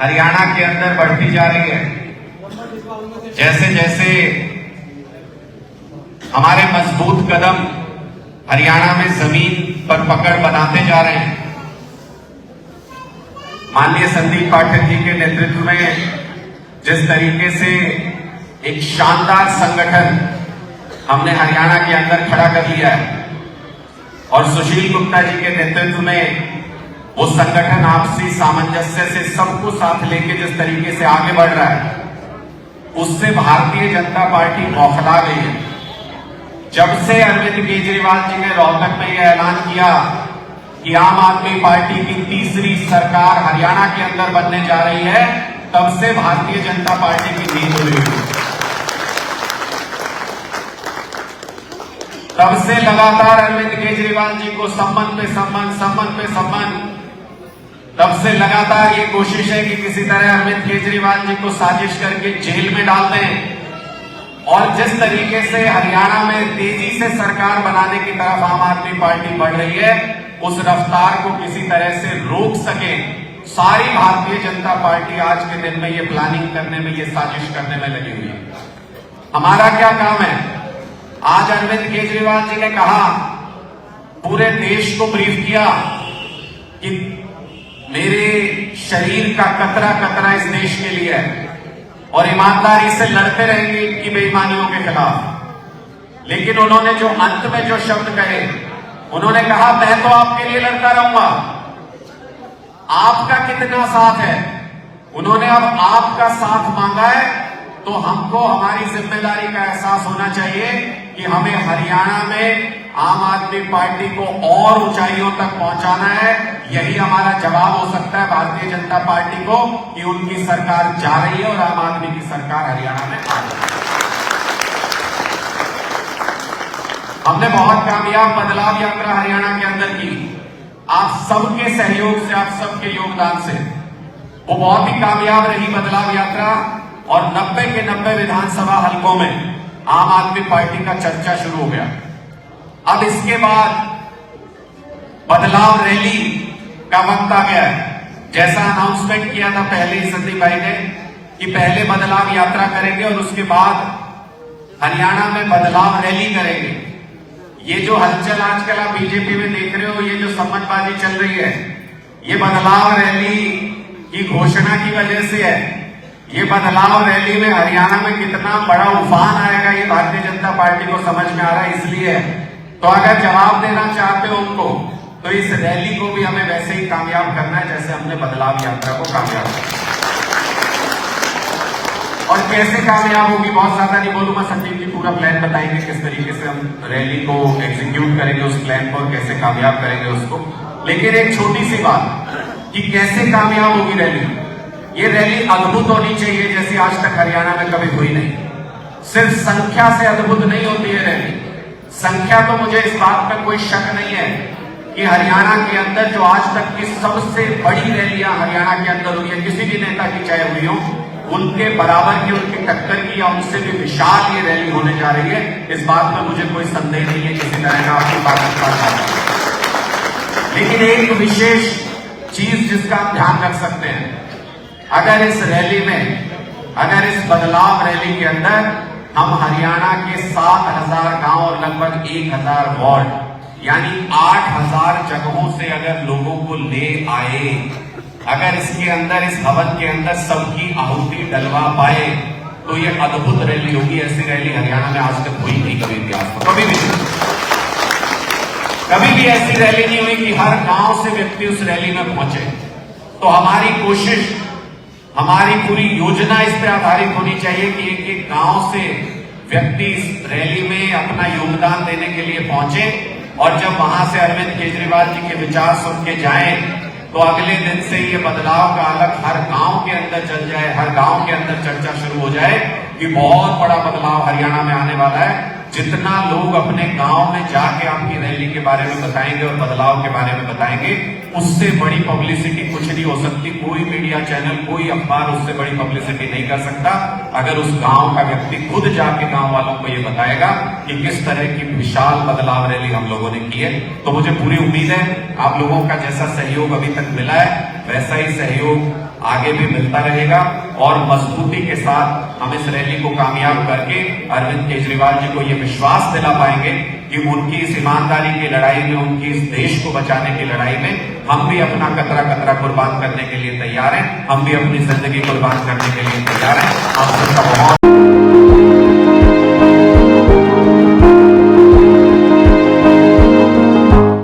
हरियाणा के अंदर बढ़ती जा रही है। जैसे जैसे हमारे मजबूत कदम हरियाणा में जमीन पर पकड़ बनाते जा रहे हैं, माननीय संदीप पाठक जी के नेतृत्व में जिस तरीके से एक शानदार संगठन हमने हरियाणा के अंदर खड़ा कर लिया है और सुशील गुप्ता जी के नेतृत्व में वो संगठन आपसी सामंजस्य से सबको साथ लेके जिस तरीके से आगे बढ़ रहा है, उससे भारतीय जनता पार्टी बौखला गई है। जब से अरविंद केजरीवाल जी ने रोहतक में यह ऐलान किया कि आम आदमी पार्टी की तीसरी सरकार हरियाणा के अंदर बनने जा रही है, तब से भारतीय जनता पार्टी की नींद उड़ी हुई। तब से लगातार अरविंद केजरीवाल जी को सम्मान पे सम्मान, तब से लगातार ये कोशिश है कि किसी तरह अरविंद केजरीवाल जी को साजिश करके जेल में डाल दें और जिस तरीके से हरियाणा में तेजी से सरकार बनाने की तरफ आम आदमी पार्टी बढ़ रही है, उस रफ्तार को किसी तरह से रोक सके, सारी भारतीय जनता पार्टी आज के दिन में ये प्लानिंग करने में, ये साजिश करने में लगी हुई है। हमारा क्या काम है? आज अरविंद केजरीवाल जी ने कहा, पूरे देश को ब्रीफ किया कि मेरे शरीर का कतरा कतरा इस देश के लिए है और ईमानदारी से लड़ते रहेंगे इनकी बेईमानियों के खिलाफ। लेकिन उन्होंने जो अंत में जो शब्द कहे, उन्होंने कहा मैं तो आपके लिए लड़ता रहूंगा, आपका कितना साथ है? उन्होंने अब आपका साथ मांगा है, तो हमको हमारी जिम्मेदारी का एहसास होना चाहिए कि हमें हरियाणा में आम आदमी पार्टी को और ऊंचाइयों तक पहुंचाना है। यही हमारा जवाब हो सकता है भारतीय जनता पार्टी को कि उनकी सरकार जा रही है और आम आदमी की सरकार हरियाणा में आ रही है। हमने बहुत कामयाब बदलाव यात्रा हरियाणा के अंदर की, आप सबके सहयोग से, आप सबके योगदान से वो बहुत ही कामयाब रही बदलाव यात्रा और 90 के 90 विधानसभा हलकों में आम आदमी पार्टी का चर्चा शुरू हो गया। अब इसके बाद बदलाव रैली का वक्त आ गया है। जैसा अनाउंसमेंट किया था पहले ही संदीप भाई ने कि पहले बदलाव यात्रा करेंगे और उसके बाद हरियाणा में बदलाव रैली करेंगे। ये जो हलचल आजकल आप बीजेपी में देख रहे हो, ये जो सम्मतबाजी चल रही है, ये बदलाव रैली की घोषणा की वजह से है। ये बदलाव रैली में हरियाणा में कितना बड़ा उफान आएगा, ये भारतीय जनता पार्टी को समझ में आ रहा है, इसलिए है। तो अगर जवाब देना चाहते हो उनको, तो इस रैली को भी हमें वैसे ही कामयाब करना है जैसे हमने बदलाव यात्रा को कामयाब किया। और कैसे कामयाब होगी बहुत ज्यादा नहीं बोलूंगा, संदीप जी पूरा प्लान बताएंगे किस तरीके से हम रैली को एग्जीक्यूट करेंगे, उस प्लान को कैसे कामयाब करेंगे उसको। लेकिन एक छोटी सी बात कि कैसे कामयाब होगी रैली, ये रैली अद्भुत होनी चाहिए जैसी आज तक हरियाणा में कभी हुई नहीं। सिर्फ संख्या से अद्भुत नहीं होती है रैली, संख्या तो मुझे इस बात में कोई शक नहीं है कि हरियाणा के अंदर जो आज तक की सबसे बड़ी रैलियां हरियाणा के अंदर हुई है, किसी भी नेता की चाहे हुई हो, उनके बराबर की, उनकी टक्कर की या उनसे भी विशाल ये रैली होने जा रही है। इस बात में मुझे कोई संदेह नहीं है किसी तरह का आपकी बात। लेकिन एक विशेष चीज जिसका आप ध्यान रख सकते हैं, अगर इस रैली में, अगर इस बदलाव रैली के अंदर हम हरियाणा के 7000 गांव और लगभग 1000 वार्ड यानी 8000 जगहों से अगर लोगों को ले आए, अगर इसके अंदर, इस भवन के अंदर सबकी आहुति डलवा पाए, तो ये अद्भुत रैली होगी। ऐसी रैली हरियाणा में आज तक हुई नहीं कभी इतिहास में, कभी भी ऐसी रैली नहीं हुई कि हर गांव से व्यक्ति उस रैली में पहुंचे। तो हमारी कोशिश, हमारी पूरी योजना इस पर आधारित होनी चाहिए कि एक एक गांव से व्यक्ति इस रैली में अपना योगदान देने के लिए पहुंचे और जब वहां से अरविंद केजरीवाल जी के विचार सुन के जाएं, तो अगले दिन से ये बदलाव का अलग हर गांव के अंदर चल जाए, हर गांव के अंदर चर्चा शुरू हो जाए कि बहुत बड़ा बदलाव हरियाणा में आने वाला है। जितना लोग अपने गांव में जाके आपकी रैली के बारे में बताएंगे और बदलाव के बारे में बताएंगे, उससे बड़ी पब्लिसिटी कुछ नहीं हो सकती। कोई मीडिया चैनल, कोई अखबार उससे बड़ी पब्लिसिटी नहीं कर सकता अगर उस गांव का व्यक्ति खुद जाके गांव वालों को ये बताएगा कि किस तरह की विशाल बदलाव रैली हम लोगों ने की है। तो मुझे पूरी उम्मीद है आप लोगों का जैसा सहयोग अभी तक मिला है, वैसा ही सहयोग आगे भी मिलता रहेगा और मजबूती के साथ हम इस रैली को कामयाब करके अरविंद केजरीवाल जी को ये विश्वास दिला पाएंगे कि उनकी इस ईमानदारी की लड़ाई में, उनकी इस देश को बचाने की लड़ाई में हम भी अपना कतरा कतरा कुर्बान करने के लिए तैयार हैं, हम भी अपनी जिंदगी कुर्बान करने के लिए तैयार हैं। आप सबका बहुत